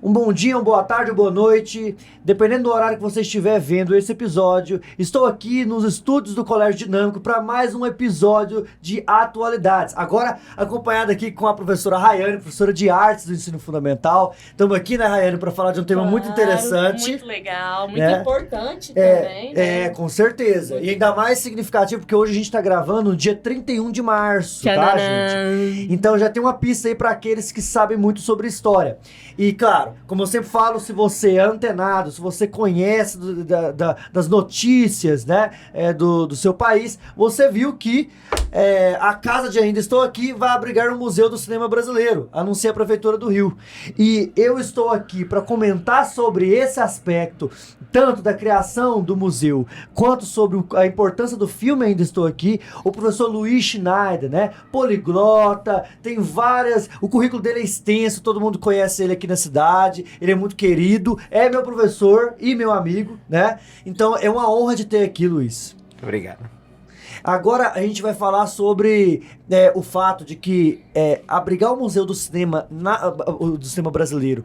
um bom dia, uma boa tarde, uma boa noite, dependendo do horário que você estiver vendo esse episódio. Estou aqui nos estúdios do Colégio Dinâmico para mais um episódio de Atualidades. Agora acompanhado aqui com a professora Rayane, professora de Artes do Ensino Fundamental. Estamos aqui, né, Rayane, para falar de um tema muito interessante. Muito legal, muito importante também. Com certeza. E ainda mais significativo, porque hoje a gente está gravando no dia 31 de março, tá, gente? Então já tem uma pista aí para aqueles que sabem muito sobre história. E, claro, como eu sempre falo, se você é antenado, se você conhece das notícias, né, do seu país, você viu que a Casa de Ainda Estou Aqui vai abrigar o Museu do Cinema Brasileiro, anuncia a Prefeitura do Rio. E eu estou aqui para comentar sobre esse aspecto, tanto da criação do museu, quanto sobre a importância do filme Ainda Estou Aqui, o professor Luiz Schneider, né, poliglota, tem várias, o currículo dele é extenso, todo mundo conhece ele aqui na cidade, ele é muito querido, é meu professor e meu amigo, né, então é uma honra de ter aqui, Luiz. Obrigado. Agora a gente vai falar sobre o fato de que abrigar o Museu do Cinema, do cinema brasileiro,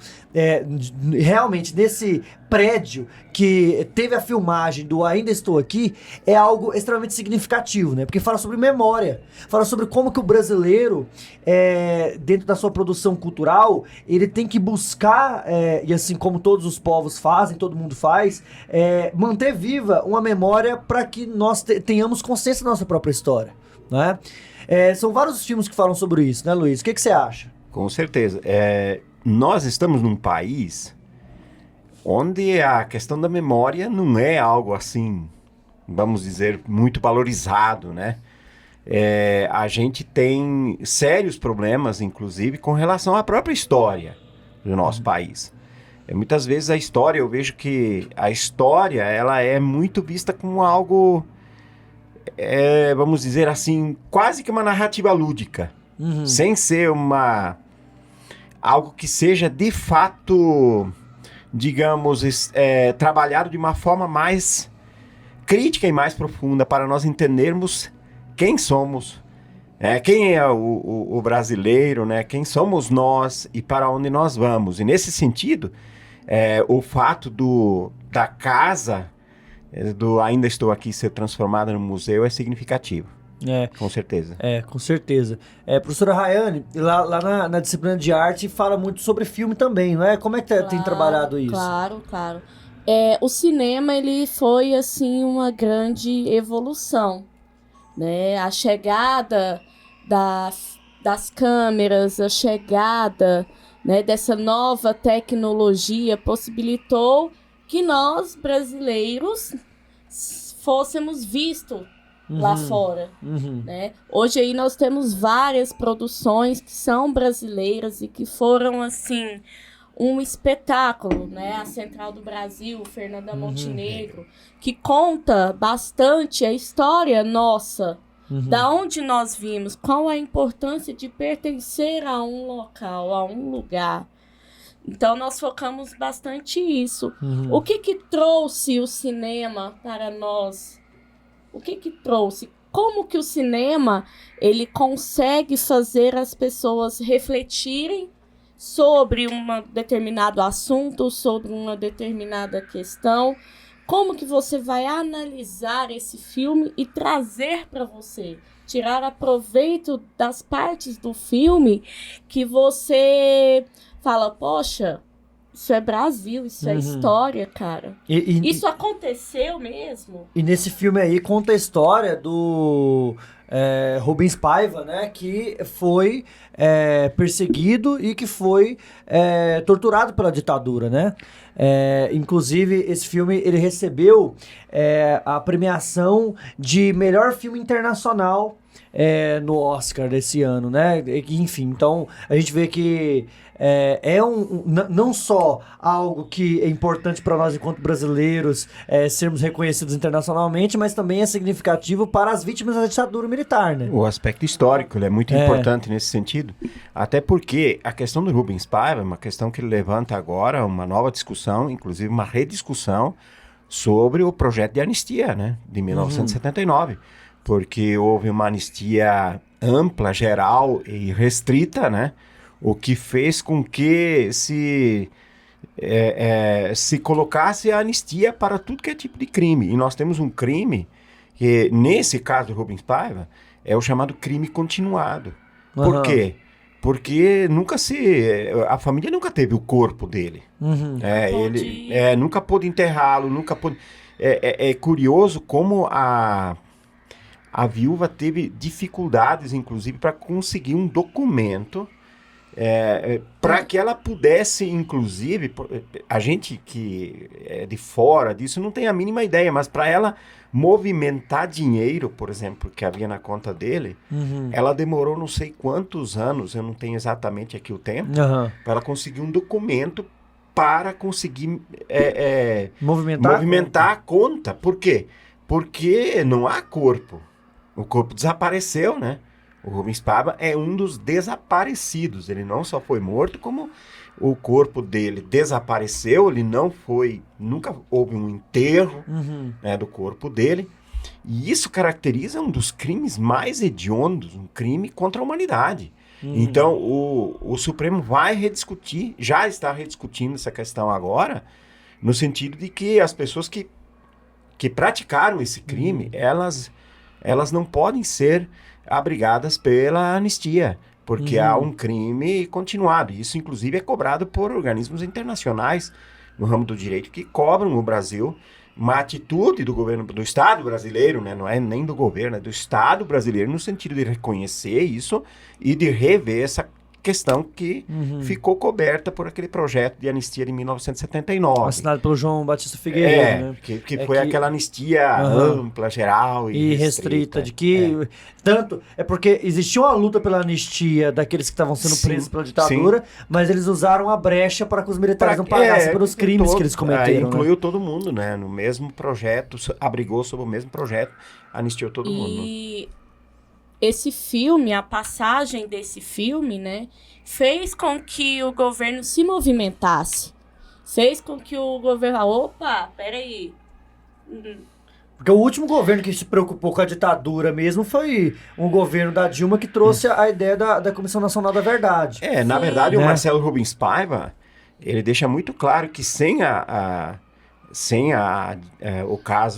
realmente nesse prédio que teve a filmagem do Ainda Estou Aqui, é algo extremamente significativo, né? Porque fala sobre memória, fala sobre como que o brasileiro, dentro da sua produção cultural, ele tem que buscar, e assim como todos os povos fazem, todo mundo faz, manter viva uma memória para que nós tenhamos consciência da nossa própria história, né? São vários os filmes que falam sobre isso, né, Luiz? O que você acha? Com certeza. Nós estamos num país onde a questão da memória não é algo assim, vamos dizer, muito valorizado, né? A gente tem sérios problemas, inclusive, com relação à própria história do nosso país. Muitas vezes a história, eu vejo que a história, ela é muito vista como algo, vamos dizer assim, quase que uma narrativa lúdica, sem ser algo que seja de fato, digamos, trabalhado de uma forma mais crítica e mais profunda para nós entendermos quem somos, quem é o brasileiro, né? Quem somos nós e para onde nós vamos. E nesse sentido, o fato da casa do Ainda Estou Aqui ser transformada no museu é significativo. Com certeza. Com certeza. Professora Rayane, lá na disciplina de arte fala muito sobre filme também, não é? Como é que tem trabalhado isso? Claro. O cinema, ele foi, assim, uma grande evolução, né? A chegada das câmeras, a chegada, né, dessa nova tecnologia possibilitou que nós, brasileiros, fôssemos vistos lá fora, né? Hoje aí nós temos várias produções que são brasileiras e que foram, assim, um espetáculo, né? A Central do Brasil, Fernanda Montenegro, que conta bastante a história nossa, da onde nós vimos, qual a importância de pertencer a um local, a um lugar. Então, nós focamos bastante isso. O que trouxe o cinema para nós? O que trouxe? Como que o cinema, ele consegue fazer as pessoas refletirem sobre um determinado assunto, sobre uma determinada questão? Como que você vai analisar esse filme e trazer para você? Tirar proveito das partes do filme que você fala, poxa, isso é Brasil, isso é história, cara. Isso aconteceu mesmo? E nesse filme aí conta a história do Rubens Paiva, né, que foi perseguido e que foi torturado pela ditadura, né? Inclusive, esse filme ele recebeu a premiação de melhor filme internacional no Oscar desse ano, né? Enfim, então a gente vê que não só algo que é importante para nós enquanto brasileiros sermos reconhecidos internacionalmente, mas também é significativo para as vítimas da ditadura militar, né? O aspecto histórico ele é muito importante nesse sentido, até porque a questão do Rubens Paiva é uma questão que ele levanta agora uma nova discussão, inclusive uma rediscussão sobre o projeto de anistia, né, de 1979, porque houve uma anistia ampla, geral e restrita, né, o que fez com que se se colocasse a anistia para tudo que é tipo de crime. E nós temos um crime que, nesse caso do Rubens Paiva, é o chamado crime continuado. Por quê? Porque a família nunca teve o corpo dele. Ele nunca pôde enterrá-lo, nunca pôde... É curioso como a viúva teve dificuldades, inclusive, para conseguir um documento para que ela pudesse, inclusive, a gente que é de fora disso não tem a mínima ideia, mas para ela movimentar dinheiro, por exemplo, que havia na conta dele, ela demorou não sei quantos anos, eu não tenho exatamente aqui o tempo, para ela conseguir um documento para conseguir movimentar a conta. Por quê? Porque não há corpo. O corpo desapareceu, né? O Rubens Paiva é um dos desaparecidos. Ele não só foi morto, como o corpo dele desapareceu. Ele não foi... Nunca houve um enterro do corpo dele. E isso caracteriza um dos crimes mais hediondos, um crime contra a humanidade. Então, o Supremo vai rediscutir, já está rediscutindo essa questão agora, no sentido de que as pessoas que praticaram esse crime, elas não podem ser abrigadas pela anistia, porque há um crime continuado. Isso, inclusive, é cobrado por organismos internacionais no ramo do direito que cobram o Brasil uma atitude do governo, do Estado brasileiro, né? Não é nem do governo, é do Estado brasileiro, no sentido de reconhecer isso e de rever essa questão que ficou coberta por aquele projeto de anistia de 1979. Assinado pelo João Batista Figueiredo, né? Que foi aquela anistia ampla, geral e restrita. De que tanto... É porque existia uma luta pela anistia daqueles que estavam sendo presos pela ditadura, mas eles usaram a brecha para que os militares não pagassem pelos crimes que eles cometeram. Incluiu todo mundo, né? No mesmo projeto, abrigou sob o mesmo projeto, anistiou todo mundo. E esse filme, a passagem desse filme, né, fez com que o governo se movimentasse. Fez com que o governo... Opa, peraí. Porque o último governo que se preocupou com a ditadura mesmo foi um governo da Dilma que trouxe a ideia da Comissão Nacional da Verdade. Na verdade, o Marcelo Rubens Paiva, ele deixa muito claro que sem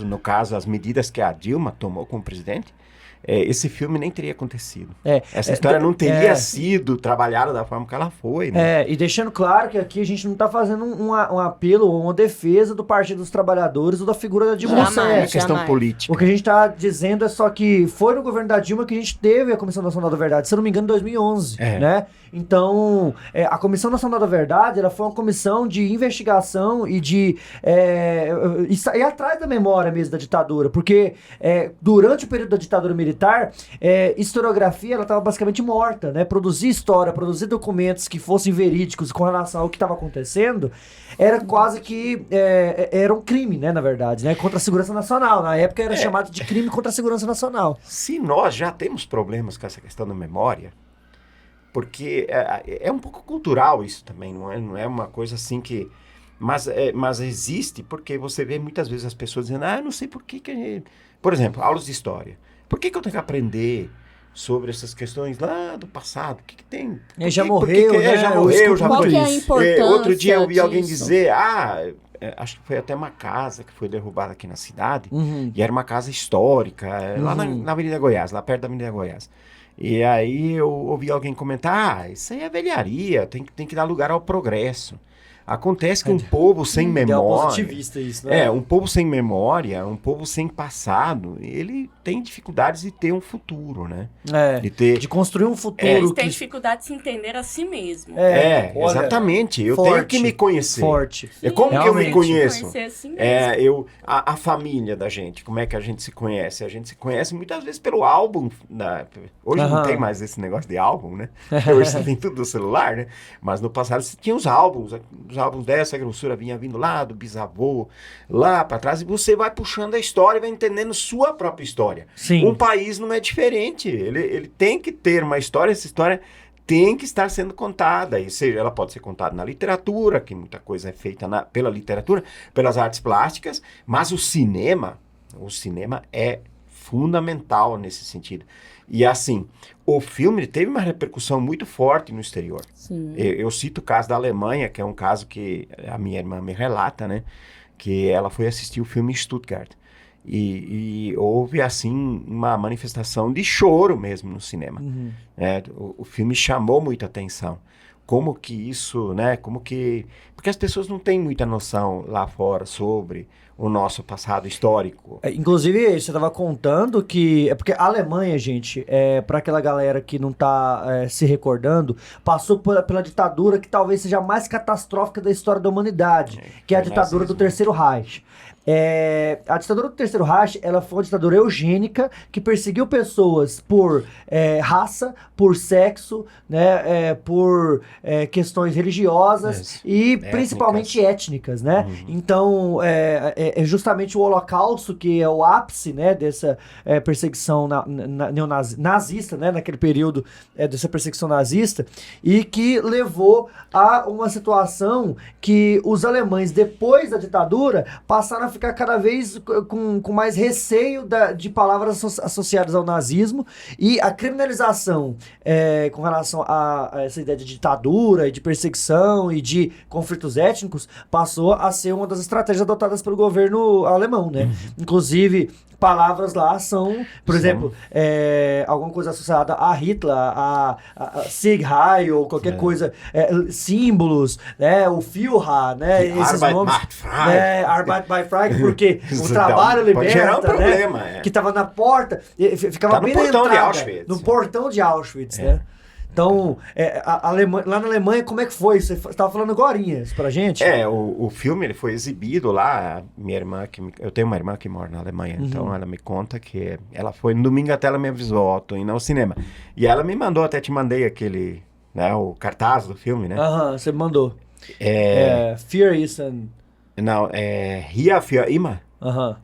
no caso, as medidas que a Dilma tomou como presidente, esse filme nem teria acontecido. Essa história não teria sido trabalhada da forma que ela foi, né? E deixando claro que aqui a gente não está fazendo um apelo ou uma defesa do Partido dos Trabalhadores ou da figura da Dilma Rousseff. É questão política. O que a gente está dizendo é só que foi no governo da Dilma que a gente teve a Comissão Nacional da Verdade, se eu não me engano, em 2011, né? Então, a Comissão Nacional da Verdade, ela foi uma comissão de investigação e de ir atrás da memória mesmo da ditadura, porque durante o período da ditadura militar, historiografia, ela estava basicamente morta, né? Produzir história, produzir documentos que fossem verídicos com relação ao que estava acontecendo, era quase que era um crime, né, na verdade, né? Contra a segurança nacional. Na época era chamado de crime contra a segurança nacional. Se nós já temos problemas com essa questão da memória, porque é um pouco cultural isso também, não é uma coisa assim que... Mas existe, porque você vê muitas vezes as pessoas dizendo, eu não sei por que... Por exemplo, aulas de história. Por que eu tenho que aprender sobre essas questões lá do passado? O que tem? Já morreu, né? Já morreu, já Qual foi. que é a importância outro dia eu vi alguém disso? dizer, acho que foi até uma casa que foi derrubada aqui na cidade, e era uma casa histórica, lá na Avenida Goiás, lá perto da Avenida Goiás. E aí eu ouvi alguém comentar, isso aí é velharia, tem que dar lugar ao progresso. Acontece que um povo sem memória... É positivista isso, né? Um povo sem memória, um povo sem passado, ele tem dificuldades de ter um futuro, né? De construir um futuro. Eles têm dificuldade de se entender a si mesmo. Exatamente. Eu tenho que me conhecer. Sim, como que eu me conheço? Conhecer a si mesmo. A família da gente, como é que a gente se conhece? A gente se conhece muitas vezes pelo álbum. Hoje não tem mais esse negócio de álbum, né? Hoje você tem tudo no celular, né? Mas no passado você tinha os álbuns dessa grossura vinha vindo lá do bisavô, lá para trás, e você vai puxando a história e vai entendendo sua própria história. Sim. Um país não é diferente, ele tem que ter uma história, essa história tem que estar sendo contada, e seja, ela pode ser contada na literatura, que muita coisa é feita pela literatura, pelas artes plásticas, mas o cinema é fundamental nesse sentido. E assim, o filme teve uma repercussão muito forte no exterior. Sim. Eu cito o caso da Alemanha, que é um caso que a minha irmã me relata, né? Que ela foi assistir o filme em Stuttgart. E houve, assim, uma manifestação de choro mesmo no cinema. O filme chamou muita atenção. Como que isso, né? Porque as pessoas não têm muita noção lá fora sobre o nosso passado histórico. Inclusive, você estava contando que... É porque a Alemanha, gente, para aquela galera que não tá se recordando, passou pela ditadura que talvez seja a mais catastrófica da história da humanidade, que é a ditadura do Terceiro Reich. A ditadura do Terceiro Reich, ela foi uma ditadura eugênica que perseguiu pessoas por raça, por sexo, né, por questões religiosas e principalmente étnicas, né? Então, é justamente o Holocausto que é o ápice, né, dessa perseguição nazista, né, naquele período dessa perseguição nazista, e que levou a uma situação que os alemães, depois da ditadura, passaram a ficar cada vez com mais receio de palavras associadas ao nazismo, e a criminalização com relação a essa ideia de ditadura e de perseguição e de conflitos étnicos passou a ser uma das estratégias adotadas pelo governo alemão, né? Inclusive, palavras lá são, por exemplo, alguma coisa associada a Hitler, a Sieg Heil, ou qualquer coisa, símbolos, né? O Führer, né? Esses nomes. Arbeit macht frei, porque o trabalho liberta, gerar um problema, que estava na porta, ficava bem na entrada, no portão de Auschwitz, né? Então, lá na Alemanha, como é que foi? Você estava falando agorinha isso pra gente? O filme ele foi exibido lá. Minha irmã, eu tenho uma irmã que mora na Alemanha, então ela me conta que ela foi no domingo, até ela me avisou, ó, tô indo ao cinema. E ela me mandou, até te mandei aquele, né, o cartaz do filme, né? Você me mandou. Fear is an... Não, Hier für immer.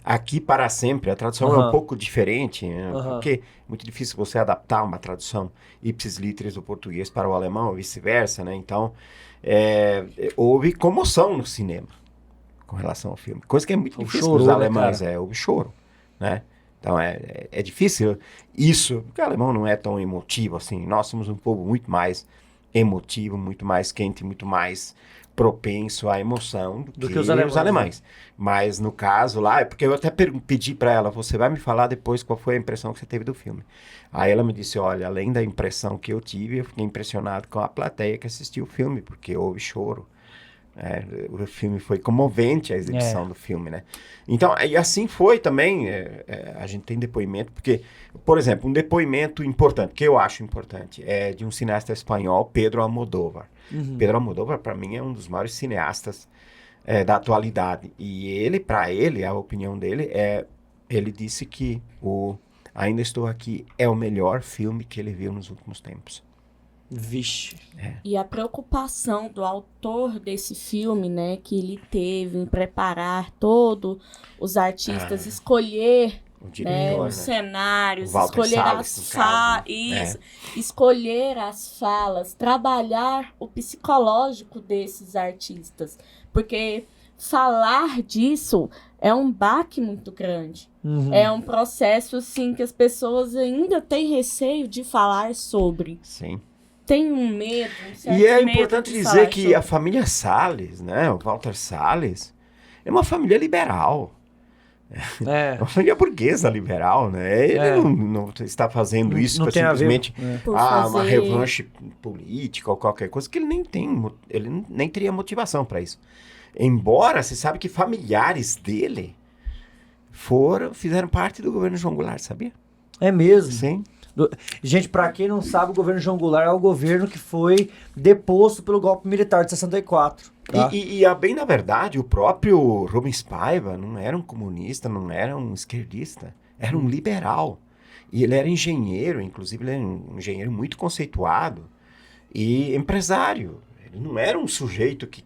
Aqui para sempre. A tradução é um pouco diferente, né? Porque é muito difícil você adaptar uma tradução ipsis literis do português para o alemão, ou vice-versa, né? Então, houve comoção no cinema com relação ao filme. Coisa que é muito difícil para os alemães, houve choro, né? Então, é difícil isso, porque o alemão não é tão emotivo assim. Nós somos um povo muito mais emotivo, muito mais quente, muito mais propenso à emoção do que os alemães. Mas no caso lá, porque eu até pedi para ela, você vai me falar depois qual foi a impressão que você teve do filme. Aí ela me disse, olha, além da impressão que eu tive, eu fiquei impressionado com a plateia que assistiu o filme, porque houve choro. O filme foi comovente, a exibição do filme, né? Então, e assim foi também, a gente tem depoimento, porque, por exemplo, um depoimento importante, que eu acho importante, é de um cineasta espanhol, Pedro Almodóvar. Pedro Almodóvar, para mim, é um dos maiores cineastas da atualidade. E ele, para ele, a opinião dele ele disse que Ainda Estou Aqui é o melhor filme que ele viu nos últimos tempos. Vixe. E a preocupação do autor desse filme, né, que ele teve em preparar todos os artistas, escolher os cenários, escolher escolher as falas, trabalhar o psicológico desses artistas, porque falar disso é um baque muito grande. É um processo assim que as pessoas ainda têm receio de falar sobre. Sim. Tem um medo, um certo E é medo importante de dizer que sobre. a família Salles, né, o Walter Salles, é uma família liberal. É uma família burguesa liberal, né? Ele não está fazendo isso para simplesmente uma revanche política ou qualquer coisa, que ele nem teria motivação para isso. Embora se sabe que familiares dele fizeram parte do governo João Goulart, sabia? É mesmo? Sim. Gente, pra quem não sabe, o governo João Goulart é o governo que foi deposto pelo golpe militar de 64. Tá? E bem na verdade, o próprio Rubens Paiva não era um comunista, não era um esquerdista, era um liberal. E ele era engenheiro, inclusive ele era um engenheiro muito conceituado e empresário. Ele não era um sujeito que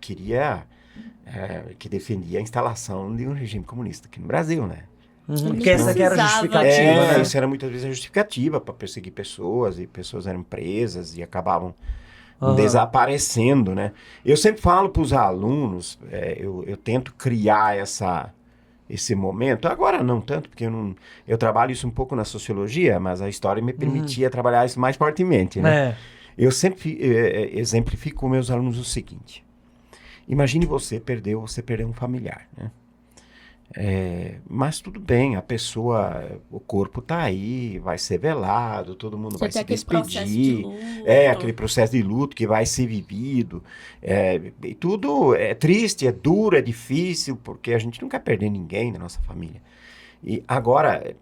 que defendia a instalação de um regime comunista aqui no Brasil, né? Porque essa que era a justificativa, né? Isso era muitas vezes a justificativa para perseguir pessoas, e pessoas eram presas e acabavam desaparecendo, né? Eu sempre falo para os alunos, eu tento criar esse momento. Agora não tanto, porque eu trabalho isso um pouco na sociologia, mas a história me permitia trabalhar isso mais fortemente, né? Eu sempre exemplifico com meus alunos o seguinte. Imagine você perdeu um familiar, né? Mas tudo bem, a pessoa, o corpo tá aí, vai ser velado, todo mundo vai se despedir. Aquele processo de luto que vai ser vivido. E tudo é triste, é duro, é difícil, porque a gente não quer perder ninguém da nossa família. E agora,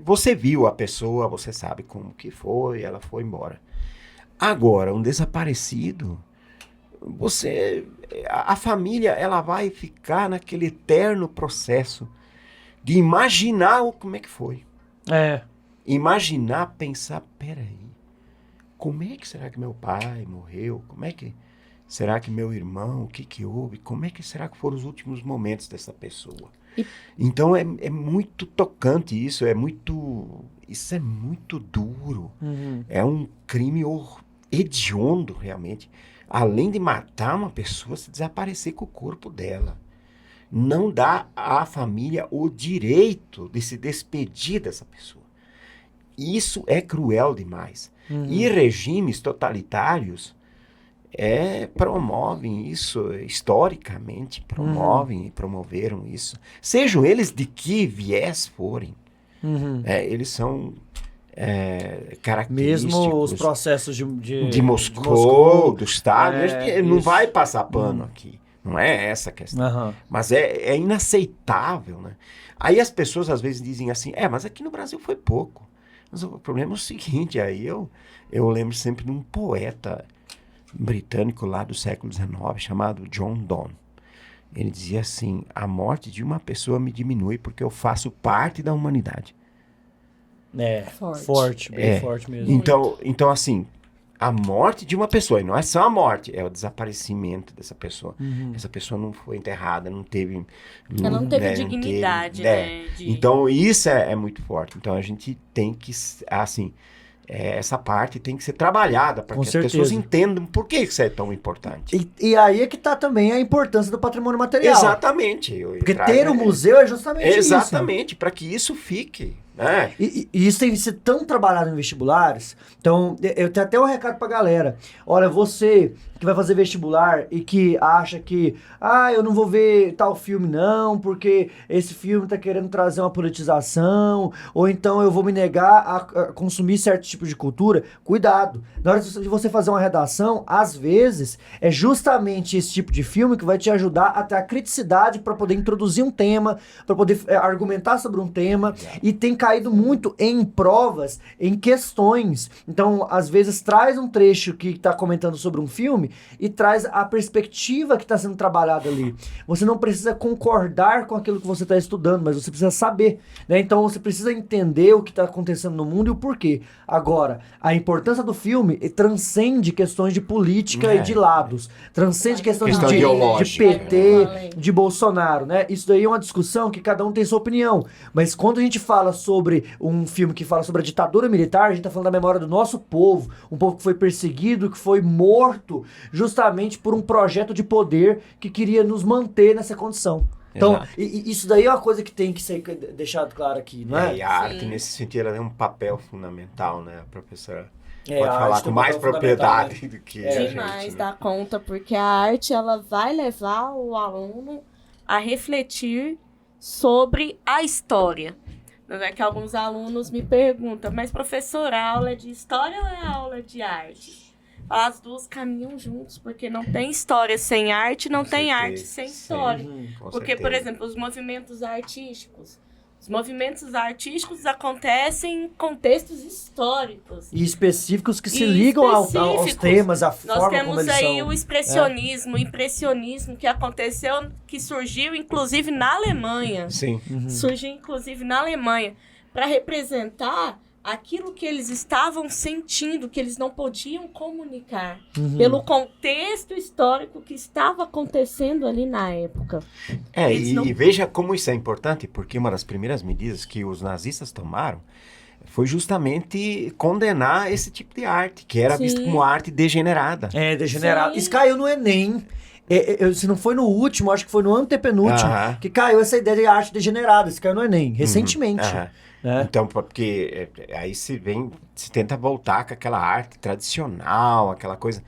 você viu a pessoa, você sabe como que foi, ela foi embora. Agora, um desaparecido... a família, ela vai ficar naquele eterno processo de imaginar como é que foi. Imaginar, pensar, peraí, como é que será que meu pai morreu? Como é que será que meu irmão, o que houve? Como é que será que foram os últimos momentos dessa pessoa? Então é muito tocante isso, é muito duro. É um crime hediondo, realmente. Além de matar uma pessoa, se desaparecer com o corpo dela. Não dá à família o direito de se despedir dessa pessoa. Isso é cruel demais. E regimes totalitários promovem isso, historicamente, promovem e promoveram isso. Sejam eles de que viés forem. Eles são... característicos. Mesmo os processos de Moscou, do Stalin, não vai passar pano aqui. Não é essa a questão. Mas é inaceitável, né? Aí as pessoas às vezes dizem assim, mas aqui no Brasil foi pouco. Mas o problema é o seguinte, aí eu lembro sempre de um poeta britânico lá do século XIX, chamado John Donne. Ele dizia assim, a morte de uma pessoa me diminui porque eu faço parte da humanidade. Forte, bem forte mesmo. Então, assim, a morte de uma pessoa, e não é só a morte, é o desaparecimento dessa pessoa. Essa pessoa não foi enterrada, não teve... Ela não teve dignidade, né? Então, isso é muito forte. Então, a gente tem que, assim, essa parte tem que ser trabalhada para que as pessoas entendam por que isso é tão importante. E aí é que está também a importância do patrimônio material. Exatamente. Porque ter um museu é justamente isso. Exatamente, para que isso fique... E isso tem que ser tão trabalhado em vestibulares. Então, eu tenho até um recado pra galera. Olha, você que vai fazer vestibular e que acha que eu não vou ver tal filme não, porque esse filme tá querendo trazer uma politização, ou então eu vou me negar a consumir certo tipo de cultura. Cuidado. Na hora de você fazer uma redação, às vezes, é justamente esse tipo de filme que vai te ajudar a ter a criticidade para poder introduzir um tema, para poder argumentar sobre um tema. E tem caído muito em provas, em questões. Então, às vezes, traz um trecho que está comentando sobre um filme e traz a perspectiva que está sendo trabalhada ali. Você não precisa concordar com aquilo que você está estudando, mas você precisa saber, né? Então, você precisa entender o que está acontecendo no mundo e o porquê. Agora, a importância do filme transcende questões de política e de lados. Transcende questões de PT, de Bolsonaro, né? Isso daí é uma discussão que cada um tem sua opinião. Mas quando a gente fala sobre um filme que fala sobre a ditadura militar, a gente tá falando da memória do nosso povo, um povo que foi perseguido, que foi morto justamente por um projeto de poder que queria nos manter nessa condição. Então, isso daí é uma coisa que tem que ser deixado claro aqui, não é? E a arte, nesse sentido, ela tem um papel fundamental, né? A professora pode falar com mais propriedade, né? Do que a gente. Demais dá conta, porque a arte, ela vai levar o aluno a refletir sobre a história. É que alguns alunos me perguntam, mas professor, a aula é de história ou é aula de arte? As duas caminham juntos, porque não tem história sem arte, não tem arte sem história. Porque, por exemplo, os movimentos artísticos acontecem em contextos históricos. E específicos que se ligam aos temas, à forma como eles são. Nós temos aí o expressionismo, o impressionismo que aconteceu, que surgiu inclusive na Alemanha. Sim. Surgiu inclusive na Alemanha, para representar aquilo que eles estavam sentindo, que eles não podiam comunicar, pelo contexto histórico que estava acontecendo ali na época. E veja como isso é importante, porque uma das primeiras medidas que os nazistas tomaram foi justamente condenar esse tipo de arte, que era visto como arte degenerada. Degenerada. Isso caiu no Enem. Se não foi no último, acho que foi no antepenúltimo, que caiu essa ideia de arte degenerada. Isso caiu no Enem, recentemente. Né? Então, porque aí se tenta voltar com aquela arte tradicional, aquela coisa.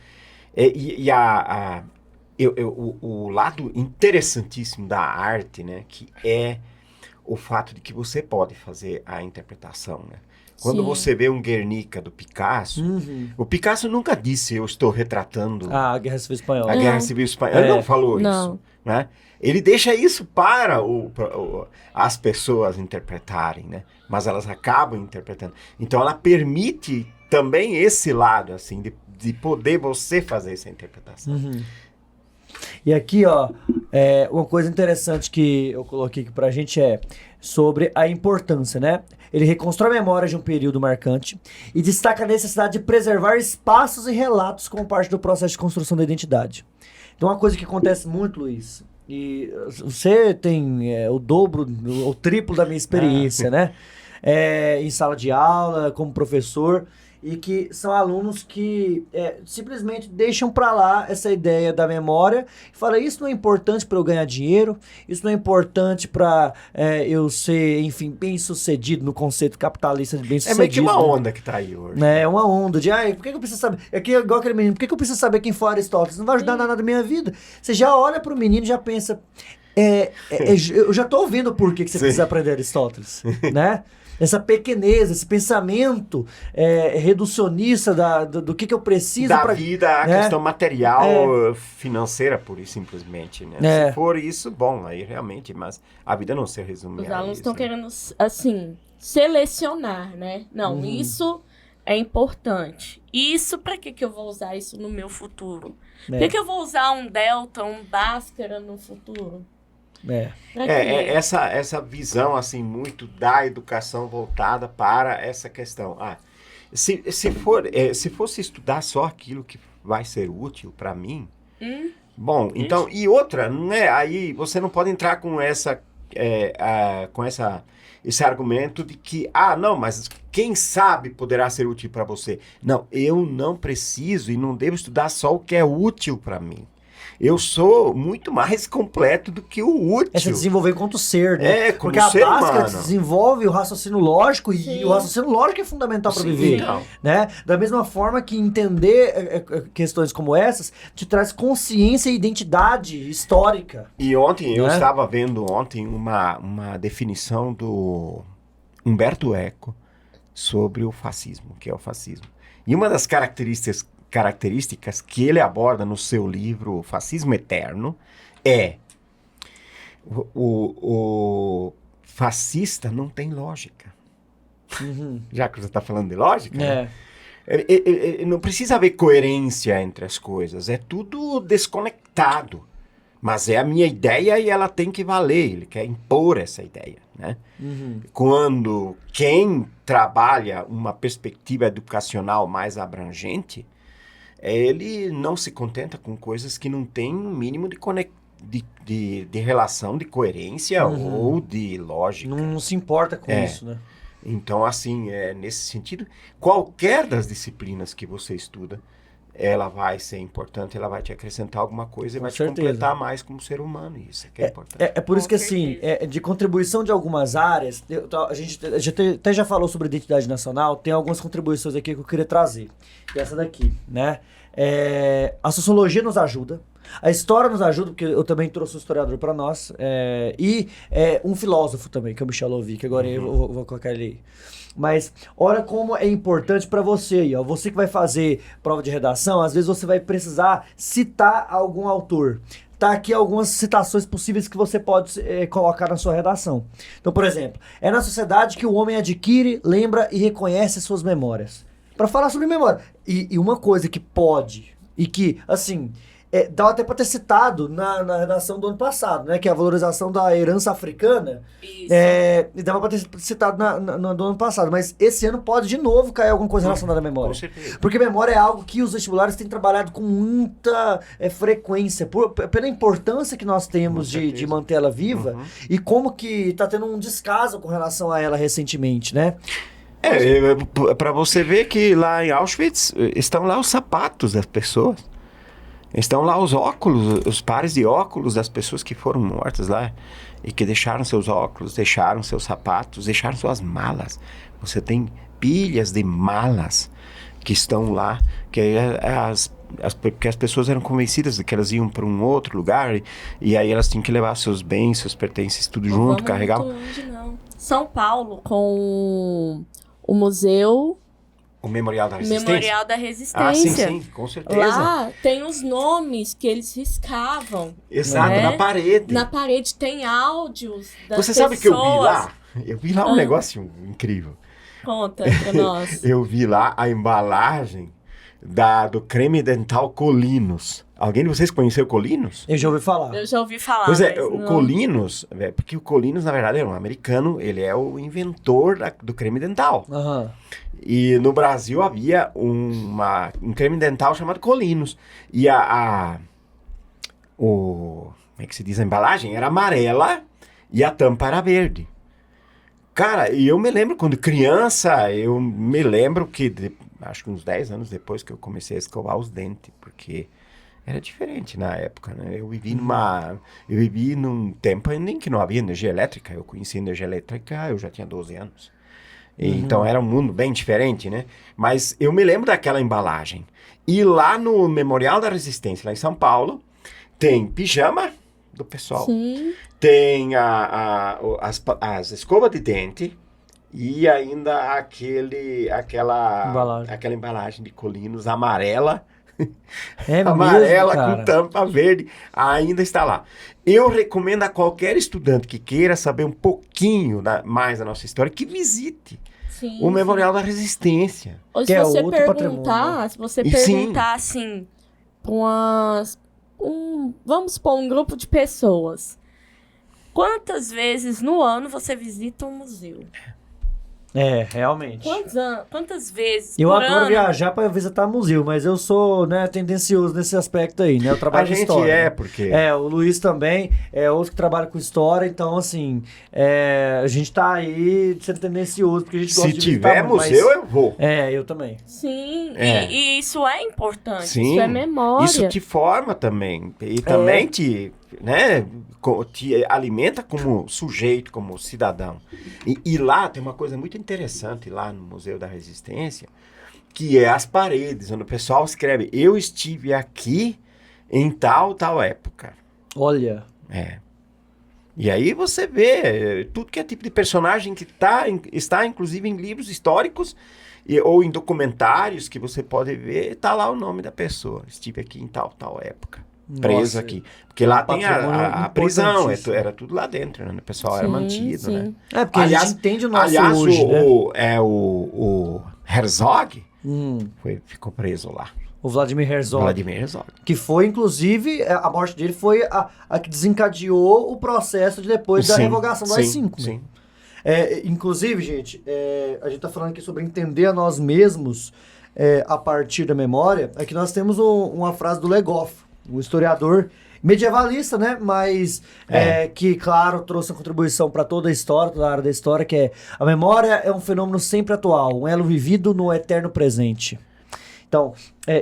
O lado interessantíssimo da arte, né, que é o fato de que você pode fazer a interpretação, né? Quando você vê um Guernica do Picasso, o Picasso nunca disse eu estou retratando a Guerra Civil Espanhola. A Guerra Civil Espanhola. Ele não falou isso. Né? Ele deixa isso para as pessoas interpretarem, né? Mas elas acabam interpretando. Então ela permite também esse lado, assim, de poder você fazer essa interpretação. E aqui, ó, uma coisa interessante que eu coloquei aqui pra gente é sobre a importância, né? Ele reconstrói a memória de um período marcante e destaca a necessidade de preservar espaços e relatos como parte do processo de construção da identidade. Então, uma coisa que acontece muito, Luiz, e você tem o dobro, o triplo da minha experiência, né? Em sala de aula, como professor, e que são alunos que simplesmente deixam para lá essa ideia da memória e falam, isso não é importante para eu ganhar dinheiro, isso não é importante para eu ser, enfim, bem-sucedido no conceito capitalista de bem-sucedido. É meio que uma onda que tá aí hoje. É uma onda de, por que eu preciso saber? É igual aquele menino, por que eu preciso saber quem foi Aristóteles? Não vai ajudar nada na minha vida. Você já olha pro menino e já pensa, eu já tô ouvindo por que você precisa aprender Aristóteles, né? Essa pequeneza, esse pensamento reducionista do que eu preciso da vida, a questão material, financeira, pura e simplesmente, né? Se for isso, bom, aí realmente, mas a vida não se resume a isso. Os alunos estão querendo, assim, selecionar, né? Não, isso é importante. Isso, pra que eu vou usar isso no meu futuro? Por que eu vou usar um Delta, um Bhaskara no futuro? Essa visão assim muito da educação voltada para essa questão. Se fosse estudar só aquilo que vai ser útil para mim, bom, então e outra, né? Aí você não pode entrar com esse argumento de que não, mas quem sabe poderá ser útil para você. Não, eu não preciso e não devo estudar só o que é útil para mim. Eu sou muito mais completo do que o útil. Se desenvolver enquanto ser, né? Como porque ser a Bhaskara humano. Desenvolve o raciocínio lógico e o raciocínio lógico é fundamental para viver. Né? Da mesma forma que entender questões como essas te traz consciência e identidade histórica. E ontem, eu estava vendo uma definição do Umberto Eco sobre o fascismo, que é o fascismo. E uma das características que ele aborda no seu livro Fascismo Eterno é o fascista não tem lógica. Já que você está falando de lógica, né? Não precisa haver coerência entre as coisas, é tudo desconectado. Mas é a minha ideia e ela tem que valer, ele quer impor essa ideia, né? Quando quem trabalha uma perspectiva educacional mais abrangente, ele não se contenta com coisas que não têm um mínimo de relação, de coerência ou de lógica. Não se importa com isso, né? Então, assim, nesse sentido, qualquer das disciplinas que você estuda, ela vai ser importante, ela vai te acrescentar alguma coisa e vai te completar mais como ser humano. Isso que é importante. É por isso que, assim, de contribuição de algumas áreas, a gente até já falou sobre identidade nacional, tem algumas contribuições aqui que eu queria trazer. E essa daqui, né? A sociologia nos ajuda, a história nos ajuda, porque eu também trouxe um historiador para nós, e um filósofo também, que é o Michel Louvi, que agora eu vou colocar ele aí. Mas olha como é importante para você aí, ó. Você que vai fazer prova de redação, às vezes você vai precisar citar algum autor. Tá aqui algumas citações possíveis que você pode colocar na sua redação. Então, por exemplo, é na sociedade que o homem adquire, lembra e reconhece suas memórias. Para falar sobre memória. E uma coisa que pode, e que, assim, dá até para ter citado na redação do ano passado, né? Que é a valorização da herança africana. Isso. Dava para ter citado do ano passado. Mas esse ano pode, de novo, cair alguma coisa relacionada à memória. Com certeza. Porque memória é algo que os vestibulares têm trabalhado com muita frequência. Pela importância que nós temos de manter ela viva. E como que está tendo um descaso com relação a ela recentemente, né? Para você ver que lá em Auschwitz estão lá os sapatos das pessoas. Estão lá os óculos, os pares de óculos das pessoas que foram mortas lá e que deixaram seus óculos, deixaram seus sapatos, deixaram suas malas. Você tem pilhas de malas que estão lá, porque as pessoas eram convencidas de que elas iam para um outro lugar e aí elas tinham que levar seus bens, seus pertences, tudo junto, carregar. Muito longe, não. São Paulo, com o museu... O Memorial da Resistência? Memorial da Resistência. Ah, sim, com certeza. Lá tem os nomes que eles riscavam. Exato, né? na parede. Na parede tem áudios das Você pessoas. sabe que eu vi lá? Eu vi lá um negócio incrível. Conta pra nós. Eu vi lá a embalagem do creme dental Colinos. Alguém de vocês conheceu Colinos? Eu já ouvi falar. Eu já ouvi falar. Pois é, mas o não... Colinos, porque o Colinos, na verdade, é um americano, ele é o inventor do creme dental. Aham. E no Brasil havia um creme dental chamado Colinos. E como é que se diz? A embalagem era amarela e a tampa era verde. Cara, e eu me lembro quando criança, eu me lembro que, acho que uns 10 anos depois que eu comecei a escovar os dentes, porque era diferente na época, né? Eu vivi num tempo em que não havia energia elétrica. Eu conheci energia elétrica, eu já tinha 12 anos. Então era um mundo bem diferente, né? Mas eu me lembro daquela embalagem. E lá no Memorial da Resistência, lá em São Paulo, tem pijama do pessoal. Sim. Tem as escovas de dente e ainda aquela embalagem de Colinos amarela. É amarela mesmo, com tampa verde, ainda está lá. Eu recomendo a qualquer estudante que queira saber um pouquinho mais da nossa história que visite o Memorial da Resistência. Ou Que se é você outro perguntar, assim, para vamos supor, um grupo de pessoas, quantas vezes no ano você visita um museu? É, realmente. Quantas vezes Eu por adoro ano? viajar para visitar museu, mas eu sou, né, tendencioso nesse aspecto aí, né? Eu trabalho com história. Porque... o Luiz também é outro que trabalha com história, então, assim, a gente tá aí sendo tendencioso, porque a gente gosta de visitar. Se tiver museu, eu vou. Eu também. Sim, e isso é importante, Sim, isso é memória. Isso te forma também, e também te alimenta como sujeito, como cidadão. E lá tem uma coisa muito interessante, lá no Museu da Resistência, que é as paredes, onde o pessoal escreve, eu estive aqui em tal época. Olha. E aí você vê tudo que é tipo de personagem que está inclusive em livros históricos ou em documentários que você pode ver, está lá o nome da pessoa. Estive aqui em tal época. Preso aqui. Porque lá tem a prisão, era tudo lá dentro, né? O pessoal era mantido, né? Porque a gente entende o nosso hoje, né? O Herzog ficou preso lá. O Vladimir Herzog. Que foi, inclusive, a morte dele foi a que desencadeou o processo depois da revogação do AI-5. Sim. Inclusive, gente, a gente tá falando aqui sobre entender a nós mesmos a partir da memória. Aqui nós temos uma frase do Legoff, um historiador medievalista, né? Mas que, claro, trouxe uma contribuição para toda a história, toda a área da história, que a memória é um fenômeno sempre atual, um elo vivido no eterno presente. Então,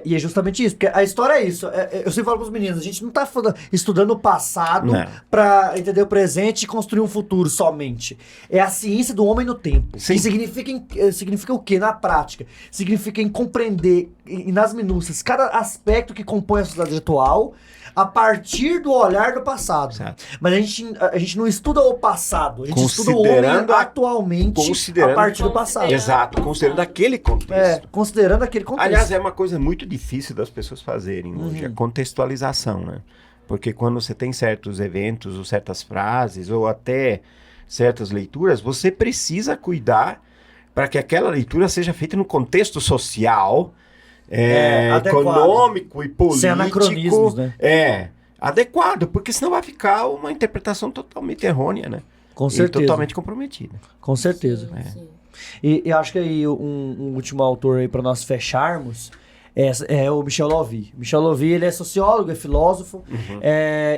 e é justamente isso, porque a história é isso. Eu sempre falo para os meninos, a gente não está estudando o passado para entender o presente e construir um futuro somente. É a ciência do homem no tempo. Sim. E significa o quê? Na prática. Significa em compreender, nas minúcias, cada aspecto que compõe a sociedade atual a partir do olhar do passado. Exato. Mas a gente não estuda o passado, a gente estuda o homem atualmente a partir do passado. Exato, considerando aquele contexto. Considerando aquele contexto. Aliás, é uma coisa muito difícil das pessoas fazerem hoje, a contextualização, né? Porque quando você tem certos eventos, ou certas frases, ou até certas leituras, você precisa cuidar para que aquela leitura seja feita no contexto social, econômico e político. Sem anacronismos, né? Adequado, porque senão vai ficar uma interpretação totalmente errônea, né? Com certeza. E totalmente comprometida. Com certeza. Sim. E acho que aí um último autor aí para nós fecharmos É o Michel Louvi. Michel Louvi, ele é sociólogo, é filósofo,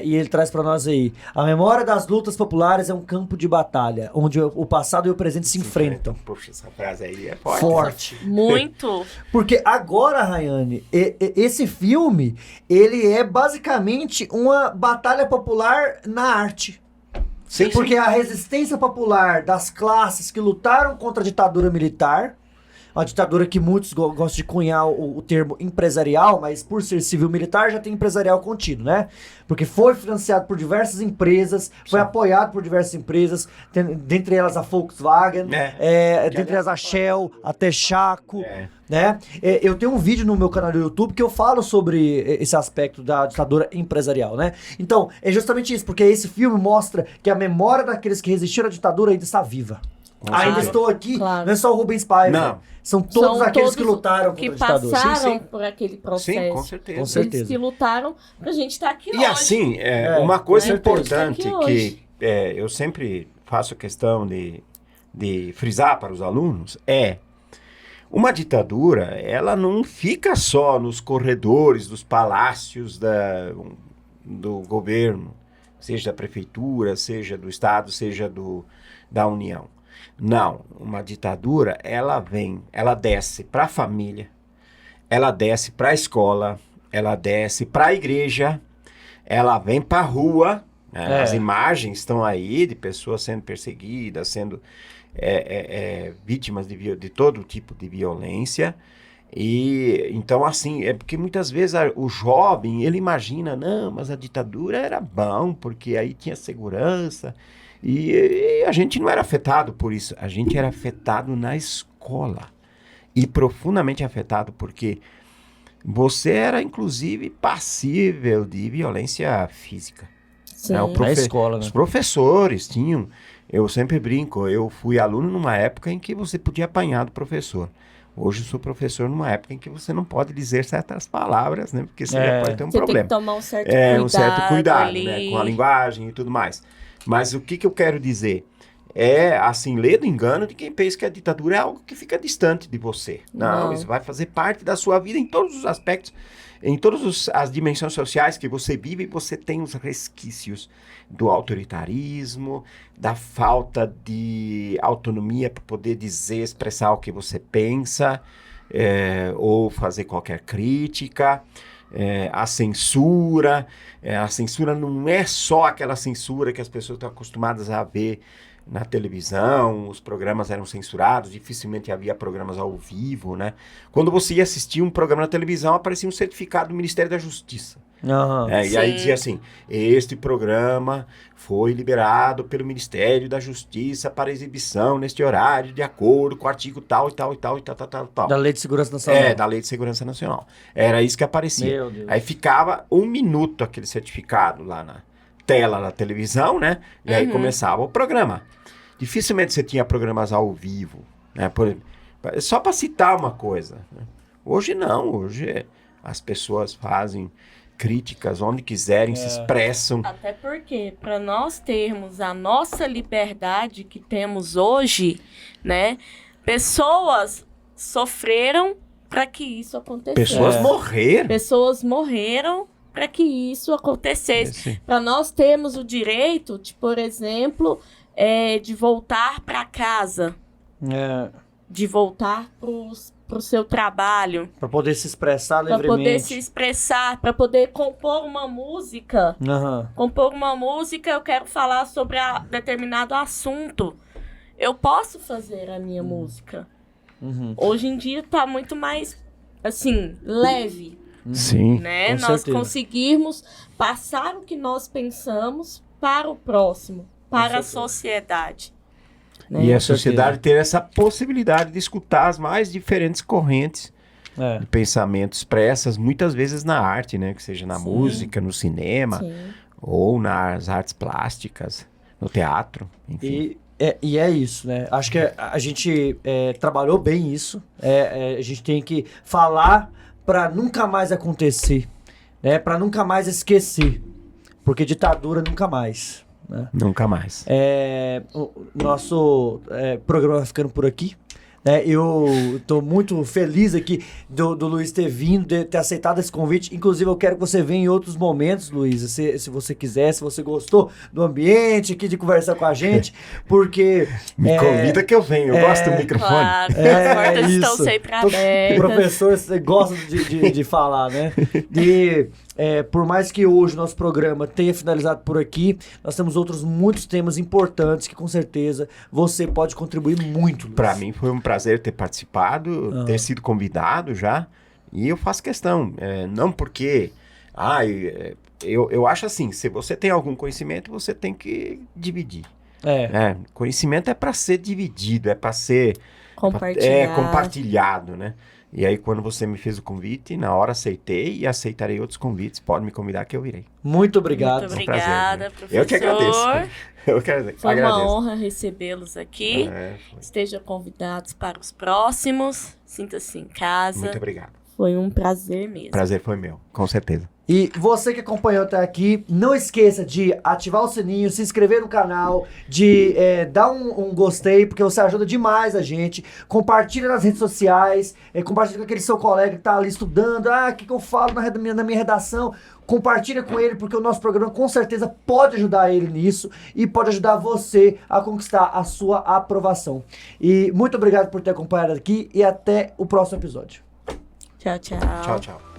e ele traz pra nós aí: a memória das lutas populares é um campo de batalha, onde o passado e o presente se enfrentam. Poxa, essa frase aí é forte. Forte. Muito. Porque agora, Rayane, esse filme, ele é basicamente uma batalha popular na arte. Sim, Porque a resistência popular das classes que lutaram contra a ditadura militar, a ditadura que muitos gostam de cunhar o termo empresarial, mas por ser civil-militar já tem empresarial contido, né? Porque foi financiado por diversas empresas, foi apoiado por diversas empresas, dentre elas a Volkswagen, dentre elas a Shell, a Texaco, né? Eu tenho um vídeo no meu canal do YouTube que eu falo sobre esse aspecto da ditadura empresarial, né? Então, é justamente isso, porque esse filme mostra que a memória daqueles que resistiram à ditadura ainda está viva. Ainda estou aqui, não é só o Rubens Paiva. Não. São todos aqueles que lutaram contra a ditadura. Que passaram por aquele processo. Sim, com certeza. Com certeza. Eles que lutaram pra gente estar aqui hoje. E assim, uma coisa importante hoje. que eu sempre faço questão de frisar para os alunos é: uma ditadura, ela não fica só nos corredores dos palácios do governo, seja da prefeitura, seja do estado, seja da União. Não, uma ditadura, ela desce para a família, ela desce para a escola, ela desce para a igreja, ela vem para a rua, né? As imagens estão aí de pessoas sendo perseguidas, sendo vítimas de todo tipo de violência. E então, assim, é porque muitas vezes o jovem, ele imagina, não, mas a ditadura era bom, porque aí tinha segurança. E a gente não era afetado por isso, a gente era afetado na escola. E profundamente afetado, porque você era, inclusive, passível de violência física. Sim. Na escola, né? Os professores tinham... Eu sempre brinco, eu fui aluno numa época em que você podia apanhar do professor. Hoje eu sou professor numa época em que você não pode dizer certas palavras, né? Porque você já pode ter um você problema. Tem que tomar um certo cuidado. Um certo cuidado, ali. né? Com a linguagem e tudo mais. Mas o que eu quero dizer? É, assim, ler do engano de quem pensa que a ditadura é algo que fica distante de você. Não, isso vai fazer parte da sua vida em todos os aspectos, em todas as dimensões sociais que você vive, você tem os resquícios do autoritarismo, da falta de autonomia para poder dizer, expressar o que você pensa, ou fazer qualquer crítica. A censura não é só aquela censura que as pessoas estão acostumadas a ver na televisão, os programas eram censurados, dificilmente havia programas ao vivo, né? Quando você ia assistir um programa na televisão, aparecia um certificado do Ministério da Justiça. E aí dizia assim: este programa foi liberado pelo Ministério da Justiça para exibição neste horário, de acordo com o artigo tal e tal e tal e tal, tal, tal. Da Lei de Segurança Nacional. Da Lei de Segurança Nacional. Era isso que aparecia. Meu Deus. Aí ficava 1 minuto aquele certificado lá na tela da televisão, né? E aí começava o programa. Dificilmente você tinha programas ao vivo, né? Só para citar uma coisa, né? Hoje não, hoje as pessoas fazem críticas onde quiserem, se expressam. Até porque, para nós termos a nossa liberdade que temos hoje, né? Pessoas sofreram para que isso acontecesse. Pessoas morreram. Pessoas morreram para que isso acontecesse. Para nós termos o direito de, por exemplo, de voltar para casa. De voltar para o seu trabalho. Para poder se expressar livremente. Para poder se expressar, para poder compor uma música. Compor uma música, eu quero falar sobre determinado assunto. Eu posso fazer a minha música. Hoje em dia está muito mais, assim, leve. Sim, né? Com Nós certeza. conseguirmos passar o que nós pensamos para o próximo, para a sociedade. E a sociedade ter essa possibilidade de escutar as mais diferentes correntes de pensamento expressas, muitas vezes na arte, né? Que seja na música, no cinema, ou nas artes plásticas, no teatro, enfim. E é isso, né? Acho que a gente trabalhou bem isso. A gente tem que falar para nunca mais acontecer, né? Para nunca mais esquecer, porque ditadura nunca mais. Né? Nunca mais. O nosso programa vai ficando por aqui. Eu tô muito feliz aqui do Luiz ter vindo, de ter aceitado esse convite. Inclusive, eu quero que você venha em outros momentos, Luiz, se você quiser, se você gostou do ambiente aqui, de conversar com a gente, porque... Me convida que eu venho, eu gosto do microfone. Claro, as portas estão sempre abertas. O professor gosta de falar, né? E por mais que hoje o nosso programa tenha finalizado por aqui, nós temos muitos temas importantes que com certeza você pode contribuir muito, Luiz. Para mim foi um prazer ter participado, ter sido convidado já, e eu faço questão, não porque... eu acho assim, se você tem algum conhecimento, você tem que dividir. Conhecimento é para ser dividido, é para ser compartilhado, né? E aí, quando você me fez o convite, na hora aceitei e aceitarei outros convites. Pode me convidar que eu irei. Muito obrigado. Muito obrigada, professor. Eu que agradeço. Foi uma honra recebê-los aqui. Estejam convidados para os próximos. Sinta-se em casa. Muito obrigado. Foi um prazer mesmo. Prazer foi meu, com certeza. E você que acompanhou até aqui, não esqueça de ativar o sininho, se inscrever no canal, de dar um gostei, porque você ajuda demais a gente. Compartilha nas redes sociais, compartilha com aquele seu colega que tá ali estudando. O que eu falo na minha redação? Compartilha com ele, porque o nosso programa com certeza pode ajudar ele nisso e pode ajudar você a conquistar a sua aprovação. E muito obrigado por ter acompanhado aqui e até o próximo episódio. Tchau, tchau. Tchau, tchau.